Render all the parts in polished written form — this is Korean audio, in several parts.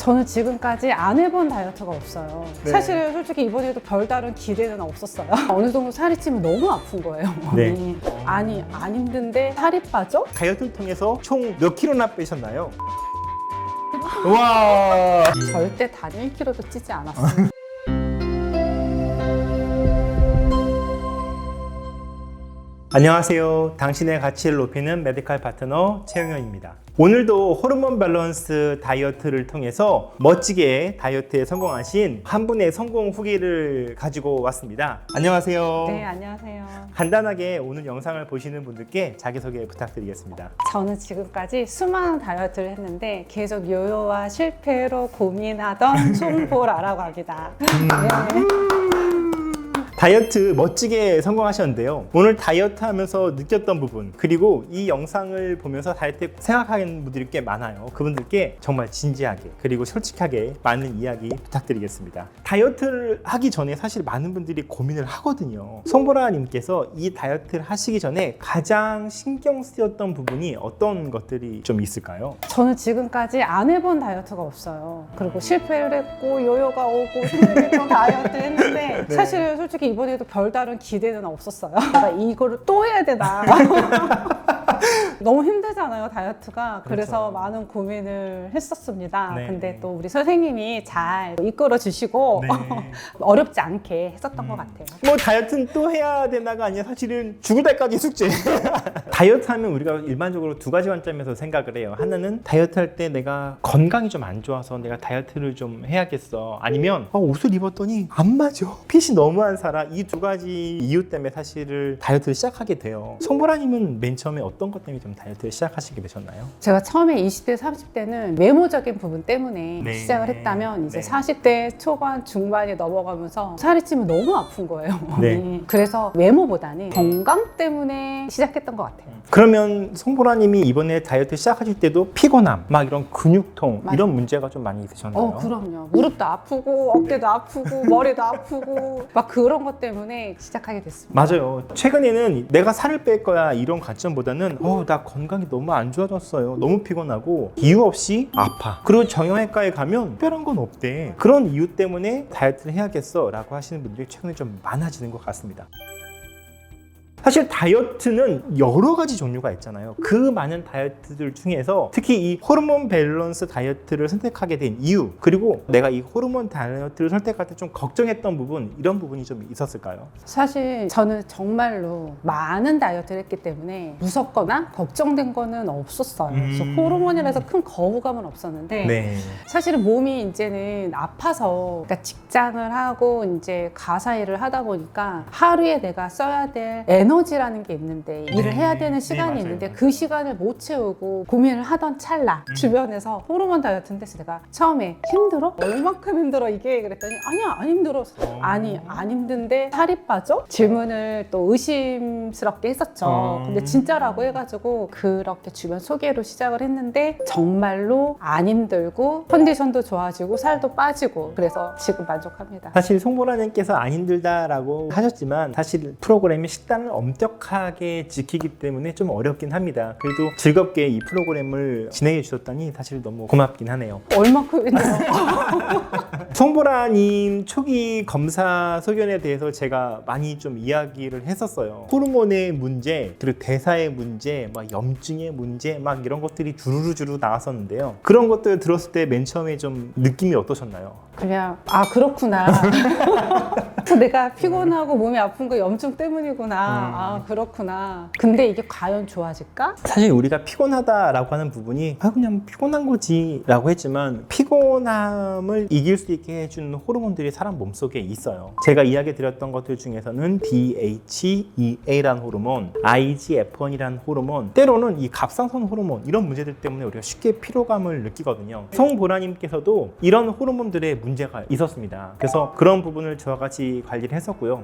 저는 지금까지 안 해본 다이어트가 없어요. 네. 사실 솔직히 이번에도 별다른 기대는 없었어요. 어느 정도 살이 찌면 너무 아픈 거예요. 네. 몸이. 아니 안 힘든데 살이 빠져? 다이어트를 통해서 총 몇 킬로나 빼셨나요? 와. 절대 단 1kg도 찌지 않았어요. 안녕하세요. 당신의 가치를 높이는 메디컬 파트너 최영현입니다. 오늘도 호르몬 밸런스 다이어트를 통해서 멋지게 다이어트에 성공하신 한 분의 성공 후기를 가지고 왔습니다. 안녕하세요. 네, 안녕하세요. 간단하게 오늘 영상을 보시는 분들께 자기소개 부탁드리겠습니다. 저는 지금까지 수많은 다이어트를 했는데 계속 요요와 실패로 고민하던 송보라라고 합니다. 네. 다이어트 멋지게 성공하셨는데요. 오늘 다이어트 하면서 느꼈던 부분, 그리고 이 영상을 보면서 다이어트 생각하는 분들이 꽤 많아요. 그분들께 정말 진지하게 그리고 솔직하게 많은 이야기 부탁드리겠습니다. 다이어트를 하기 전에 사실 많은 분들이 고민을 하거든요. 송보라님께서 이 다이어트를 하시기 전에 가장 신경 쓰였던 부분이 어떤 것들이 좀 있을까요? 저는 지금까지 안 해본 다이어트가 없어요. 그리고 실패를 했고 요요가 오고 힘들고 다이어트 했는데 네. 사실 솔직히 이번에도 별다른 기대는 없었어요. 내가 이거를 또 해야 되나. 너무 힘들잖아요, 다이어트가. 그래서 그렇죠. 많은 고민을 했었습니다. 네. 근데 또 우리 선생님이 잘 이끌어 주시고 네. 어렵지 않게 했었던 것 같아요. 뭐 다이어트는 또 해야 되나가 아니라 사실은 죽을 때까지 숙제. 다이어트 하면 우리가 일반적으로 두 가지 관점에서 생각을 해요. 하나는 다이어트 할 때 내가 건강이 좀 안 좋아서 내가 다이어트를 좀 해야겠어. 아니면 옷을 입었더니 안 맞아. 핏이 너무 안 살아. 이 두 가지 이유 때문에 사실을 다이어트를 시작하게 돼요. 송보라님은 맨 처음에 어떤 것 때문에 좀 다이어트를 시작하시게 되셨나요? 제가 처음에 20대, 30대는 외모적인 부분 때문에 네. 시작을 했다면 이제 네. 40대 초반, 중반이 넘어가면서 살이 찌면 너무 아픈 거예요. 네. 몸이. 그래서 외모보다는 건강 때문에 시작했던 것 같아요. 그러면 송보라님이 이번에 다이어트 시작하실 때도 피곤함, 막 이런 근육통 맞아요. 이런 문제가 좀 많이 있으셨나요? 그럼요. 무릎도 아프고 어깨도 아프고 머리도 아프고 막 그런 것 때문에 시작하게 됐습니다. 맞아요. 최근에는 내가 살을 뺄 거야 이런 관점보다는 나 건강이 너무 안 좋아졌어요. 너무 피곤하고 이유 없이 아파. 그리고 정형외과에 가면 특별한 건 없대. 그런 이유 때문에 다이어트를 해야겠어 라고 하시는 분들이 최근에 좀 많아지는 것 같습니다. 사실 다이어트는 여러 가지 종류가 있잖아요. 그 많은 다이어트들 중에서 특히 이 호르몬 밸런스 다이어트를 선택하게 된 이유, 그리고 내가 이 호르몬 다이어트를 선택할 때 좀 걱정했던 부분, 이런 부분이 좀 있었을까요? 사실 저는 정말로 많은 다이어트를 했기 때문에 무섭거나 걱정된 거는 없었어요. 그래서 호르몬이라서 큰 거부감은 없었는데 네. 사실은 몸이 이제는 아파서 그러니까 직장을 하고 이제 가사 일을 하다 보니까 하루에 내가 써야 될 에너지라는 게 있는데 일을 해야 되는 시간이 맞아요. 있는데 그 시간을 못 채우고 고민을 하던 찰나 주변에서 호르몬 다이어트인데 제가 처음에 힘들어? 얼만큼 힘들어 이게? 그랬더니 아니야 안 힘들어. 아니 안 힘든데 살이 빠져? 질문을 또 의심스럽게 했었죠. 근데 진짜라고 해가지고 그렇게 주변 소개로 시작을 했는데 정말로 안 힘들고 컨디션도 좋아지고 살도 빠지고 그래서 지금 만족합니다. 사실 송보라님께서 안 힘들다라고 하셨지만 사실 프로그램이 식단을 엄격하게 지키기 때문에 좀 어렵긴 합니다. 그래도 즐겁게 이 프로그램을 진행해 주셨다니 사실 너무 고맙긴 하네요. 얼마큼 힘들어? 송보라님 초기 검사 소견에 대해서 제가 많이 좀 이야기를 했었어요. 호르몬의 문제, 그리고 대사의 문제, 막 염증의 문제, 막 이런 것들이 주르르 나왔었는데요. 그런 것들 들었을 때 맨 처음에 좀 느낌이 어떠셨나요? 그냥 그렇구나. 내가 피곤하고 몸이 아픈 거 염증 때문이구나. 그렇구나. 근데 이게 과연 좋아질까? 사실 우리가 피곤하다라고 하는 부분이 그냥 피곤한 거지 라고 했지만 피곤함을 이길 수 있게 해주는 호르몬들이 사람 몸속에 있어요. 제가 이야기 드렸던 것들 중에서는 DHEA라는 호르몬, IGF-1이라는 호르몬, 때로는 이 갑상선 호르몬 이런 문제들 때문에 우리가 쉽게 피로감을 느끼거든요. 송보라님께서도 이런 호르몬들의 문제가 있었습니다. 그래서 그런 부분을 저와 같이 관리를 했었고요.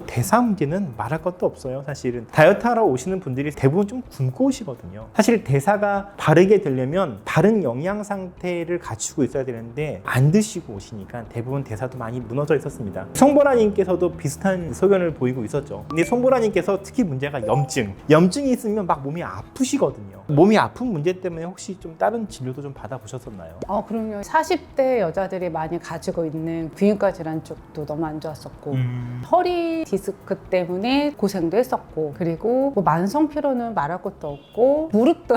대사 문제는 말할 것도 없어요. 사실은 다이어트 하러 오시는 분들이 대부분 좀 굶고 오시거든요. 사실 대사가 바르게 되려면 바른 영양 상태를 갖추고 있어야 되는데 안 드시고 오시니까 대부분 대사도 많이 무너져 있었습니다. 송보라님께서도 비슷한 소견을 보이고 있었죠. 근데 송보라님께서 특히 문제가 염증이 있으면 막 몸이 아프시거든요. 몸이 아픈 문제 때문에 혹시 좀 다른 진료도 좀 받아보셨었나요? 그럼요. 40대 여자들이 많이 가지고 있는 근육과 질환 쪽도 너무 안 좋았었고 허리 디스크 때문에 고생도 했었고 그리고 뭐 만성 피로는 말할 것도 없고 무릎도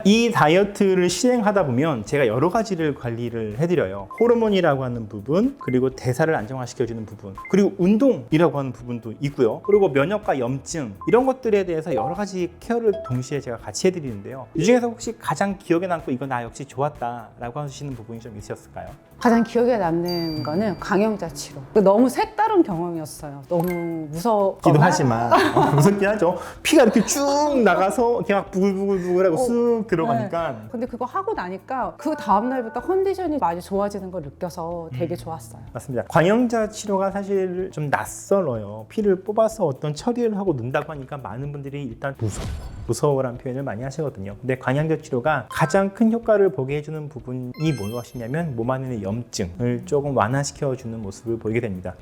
이 다이어트를 시행하다 보면 제가 여러 가지를 관리를 해드려요. 호르몬이라고 하는 부분, 그리고 대사를 안정화시켜주는 부분, 그리고 운동이라고 하는 부분도 있고요. 그리고 면역과 염증 이런 것들에 대해서 여러 가지 케어를 동시에 제가 같이 해드리는데요. 이 중에서 혹시 가장 기억에 남고 이거 나 역시 좋았다라고 하시는 부분이 좀 있으셨을까요? 가장 기억에 남는 거는 강영자 치료. 너무 색다른 경험이었어요. 너무 무섭기도 하지만 무섭긴 하죠. 피가 이렇게 쭉 나가서 이렇게 막 부글부글부글하고 쑥 들어가니까. 네. 근데 그거 하고 나니까 그 다음 날부터 컨디션이 많이 좋아지는 걸 느껴서 되게 좋았어요. 맞습니다. 광영자 치료가 사실 좀 낯설어요. 피를 뽑아서 어떤 처리를 하고 넣는다고 하니까 많은 분들이 일단 무서워라는 표현을 많이 하시거든요. 근데 광양자 치료가 가장 큰 효과를 보게 해주는 부분이 무엇이냐면 몸 안의 염증을 조금 완화시켜주는 모습을 보이게 됩니다.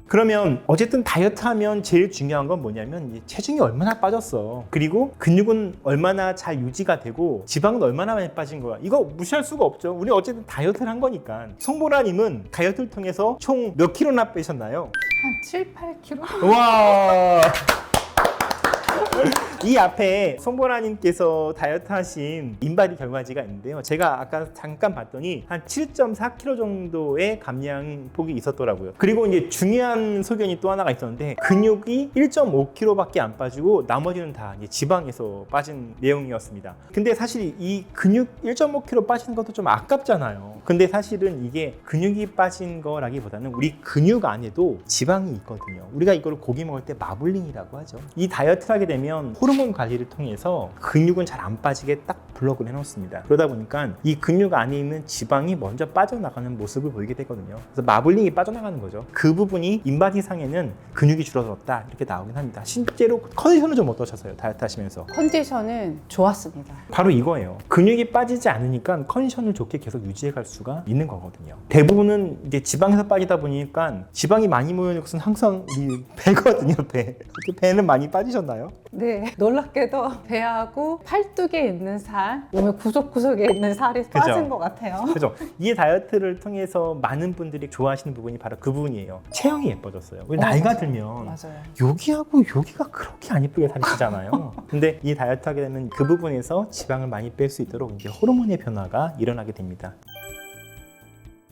그러면 어쨌든 다이어트 하면 제일 중요한 건 뭐냐면 체중이 얼마나 빠졌어, 그리고 근육은 얼마나 잘 유지가 되고 지방은 얼마나 많이 빠진 거야, 이거 무시할 수가 없죠. 우리 어쨌든 다이어트를 한 거니까. 송보라님은 다이어트를 통해서 총 몇 킬로나 빼셨나요? 한 7, 8kg? 와. 이 앞에 송보라님께서 다이어트 하신 인바디 결과지가 있는데요. 제가 아까 잠깐 봤더니 한 7.4kg 정도의 감량 폭이 있었더라고요. 그리고 이제 중요한 소견이 또 하나가 있었는데 근육이 1.5kg밖에 안 빠지고 나머지는 다 이제 지방에서 빠진 내용이었습니다. 근데 사실 이 근육 1.5kg 빠지는 것도 좀 아깝잖아요. 근데 사실은 이게 근육이 빠진 거라기보다는 우리 근육 안에도 지방이 있거든요. 우리가 이거를 고기 먹을 때 마블링이라고 하죠. 이 다이어트를 하게 되면 호르몬 관리를 통해서 근육은 잘 안 빠지게 딱 블록을 해놓습니다. 그러다 보니까 이 근육 안에 있는 지방이 먼저 빠져나가는 모습을 보이게 되거든요. 그래서 마블링이 빠져나가는 거죠. 그 부분이 인바디상에는 근육이 줄어들었다 이렇게 나오긴 합니다. 실제로 컨디션은 좀 어떠셨어요? 다이어트 하시면서? 컨디션은 좋았습니다. 바로 이거예요. 근육이 빠지지 않으니까 컨디션을 좋게 계속 유지해 갈 수가 있는 거거든요. 대부분은 이제 지방에서 빠지다 보니까 지방이 많이 모이는 것은 항상 이 배거든요. 배는 많이 빠지셨나요? 네, 놀랍게도 배하고 팔뚝에 있는 살, 몸의 구석구석에 있는 살이 빠진 것 같아요. 그죠? 이 다이어트를 통해서 많은 분들이 좋아하시는 부분이 바로 그 부분이에요. 체형이 예뻐졌어요. 우리 나이가 맞아요. 들면 맞아요. 여기하고 여기가 그렇게 안 예쁘게 살이 찌잖아요. 근데 이 다이어트 하게 되면 그 부분에서 지방을 많이 뺄 수 있도록 이제 호르몬의 변화가 일어나게 됩니다.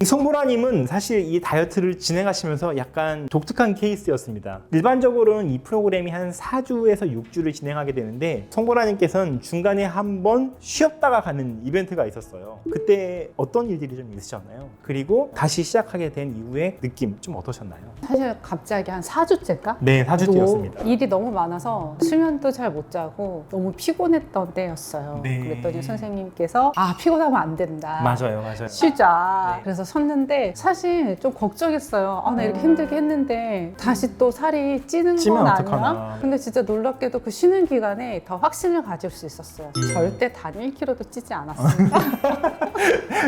송보라님은 사실 이 다이어트를 진행하시면서 약간 독특한 케이스였습니다. 일반적으로는 이 프로그램이 한 4주에서 6주를 진행하게 되는데 송보라님께서는 중간에 한번 쉬었다가 가는 이벤트가 있었어요. 그때 어떤 일들이 좀 있으셨나요? 그리고 다시 시작하게 된 이후의 느낌 좀 어떠셨나요? 사실 갑자기 한 4주째인가? 네, 4주째였습니다. 일이 너무 많아서 수면도 잘 못 자고 너무 피곤했던 때였어요. 네. 그랬더니 선생님께서 피곤하면 안 된다. 맞아요. 쉬자. 네. 그래서 섰는데 사실 좀 걱정했어요. 나 이렇게 힘들게 했는데 다시 또 살이 찌는 찌면 건 어떡하나. 아니야? 근데 진짜 놀랍게도 그 쉬는 기간에 더 확신을 가질 수 있었어요. 절대 단 1kg도 찌지 않았습니다.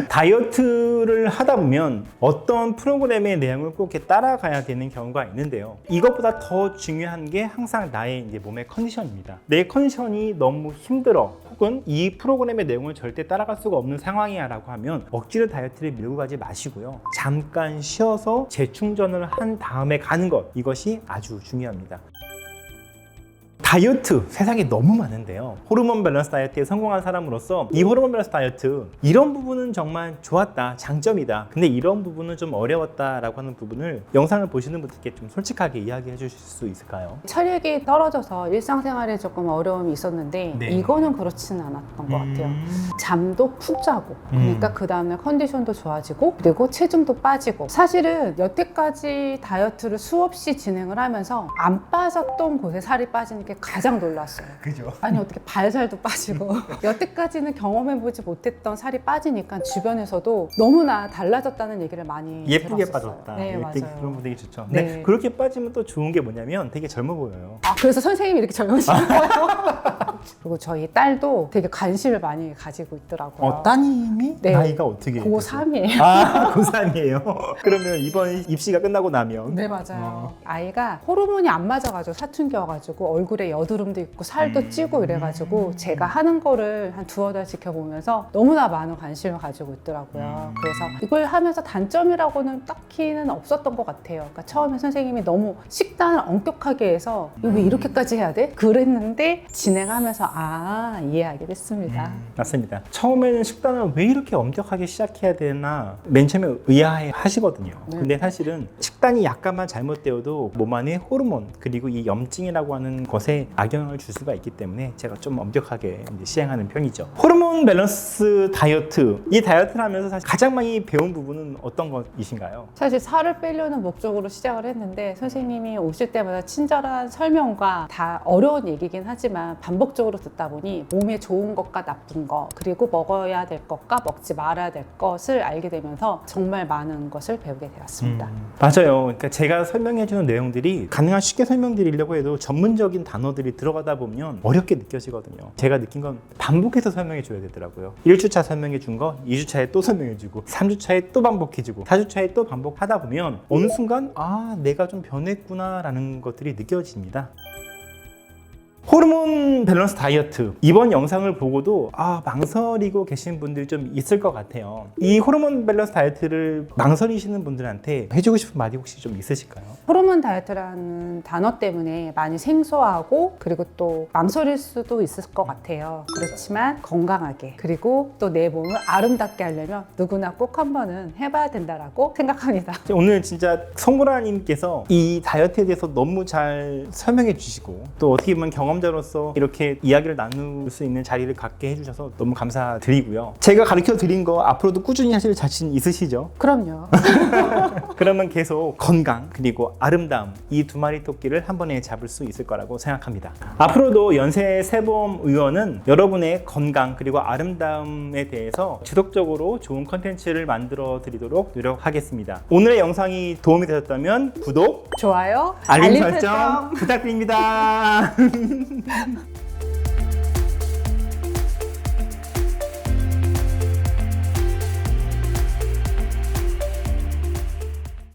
다이어트를 하다 보면 어떤 프로그램의 내용을 꼭 이렇게 따라가야 되는 경우가 있는데요. 이것보다 더 중요한 게 항상 나의 이제 몸의 컨디션입니다. 내 컨디션이 너무 힘들어, 혹은 이 프로그램의 내용을 절대 따라갈 수가 없는 상황이야 라고 하면 억지로 다이어트를 밀고 가지 마시고요. 잠깐 쉬어서 재충전을 한 다음에 가는 것, 이것이 아주 중요합니다. 다이어트 세상에 너무 많은데요. 호르몬 밸런스 다이어트에 성공한 사람으로서 이 호르몬 밸런스 다이어트 이런 부분은 정말 좋았다, 장점이다, 근데 이런 부분은 좀 어려웠다라고 하는 부분을 영상을 보시는 분들께 좀 솔직하게 이야기해 주실 수 있을까요? 체력이 떨어져서 일상생활에 조금 어려움이 있었는데 네. 이거는 그렇지는 않았던 것 같아요. 잠도 푹 자고, 그러니까 그 다음에 컨디션도 좋아지고 그리고 체중도 빠지고. 사실은 여태까지 다이어트를 수없이 진행을 하면서 안 빠졌던 곳에 살이 빠지는 게 가장 놀랐어요. 그죠? 아니 어떻게 발살도 빠지고 여태까지는 경험해보지 못했던 살이 빠지니까 주변에서도 너무나 달라졌다는 얘기를 많이 예쁘게 들었었어요. 빠졌다. 네, 되게 맞아요. 그런 분들이 좋죠. 네. 근데 그렇게 빠지면 또 좋은 게 뭐냐면 되게 젊어 보여요. 그래서 선생님이 이렇게 젊으신 거예요? 그리고 저희 딸도 되게 관심을 많이 가지고 있더라고요. 따님이 네. 나이가 어떻게 되세요? 고3이에요. 아, 고3이에요. 그러면 이번 입시가 끝나고 나면 네, 맞아요. 아이가 호르몬이 안 맞아가지고 사춘기 와가지고 얼굴에 여드름도 있고 살도 찌고 이래가지고 제가 하는 거를 한 두어 달 지켜보면서 너무나 많은 관심을 가지고 있더라고요. 그래서 이걸 하면서 단점이라고는 딱히는 없었던 것 같아요. 그러니까 처음에 선생님이 너무 식단을 엄격하게 해서 이거 왜 이렇게까지 해야 돼? 그랬는데 진행하면서 이해하게 됐습니다. 맞습니다. 처음에는 식단을 왜 이렇게 엄격하게 시작해야 되나 맨 처음에 의아해 하시거든요. 네. 근데 사실은 식단이 약간만 잘못되어도 몸 안에 호르몬 그리고 이 염증이라고 하는 것에 악영향을 줄 수가 있기 때문에 제가 좀 엄격하게 이제 시행하는 편이죠. 호르몬 밸런스 다이어트, 이 다이어트를 하면서 사실 가장 많이 배운 부분은 어떤 것이신가요? 사실 살을 빼려는 목적으로 시작을 했는데 선생님이 오실 때마다 친절한 설명과 다 어려운 얘기긴 하지만 반복적으로 듣다 보니 몸에 좋은 것과 나쁜 것 그리고 먹어야 될 것과 먹지 말아야 될 것을 알게 되면서 정말 많은 것을 배우게 되었습니다. 맞아요. 그러니까 제가 설명해주는 내용들이 가능한 쉽게 설명드리려고 해도 전문적인 단어들이 들어가다 보면 어렵게 느껴지거든요. 제가 느낀 건 반복해서 설명해줘야 되더라고요. 1주차 설명해준 거 2주차에 또 설명해주고 3주차에 또 반복해주고 4주차에 또 반복하다 보면 어느 순간 내가 좀 변했구나 라는 것들이 느껴집니다. 호르몬 밸런스 다이어트, 이번 영상을 보고도 망설이고 계신 분들이 좀 있을 것 같아요. 이 호르몬 밸런스 다이어트를 망설이시는 분들한테 해주고 싶은 말이 혹시 좀 있으실까요? 호르몬 다이어트라는 단어 때문에 많이 생소하고 그리고 또 망설일 수도 있을 것 같아요. 그렇지만 건강하게 그리고 또 내 몸을 아름답게 하려면 누구나 꼭 한 번은 해봐야 된다라고 생각합니다. 오늘 진짜 송보라님께서 이 다이어트에 대해서 너무 잘 설명해 주시고 또 어떻게 보면 경험자로서 이렇게 이야기를 나눌 수 있는 자리를 갖게 해주셔서 너무 감사드리고요. 제가 가르쳐 드린 거 앞으로도 꾸준히 하실 자신 있으시죠? 그럼요. 그러면 계속 건강 그리고 아름다움, 이 두 마리 토끼를 한 번에 잡을 수 있을 거라고 생각합니다. 앞으로도 연세세범 의원은 여러분의 건강 그리고 아름다움에 대해서 지속적으로 좋은 컨텐츠를 만들어 드리도록 노력하겠습니다. 오늘의 영상이 도움이 되셨다면 구독, 좋아요. 알림 설정 부탁드립니다.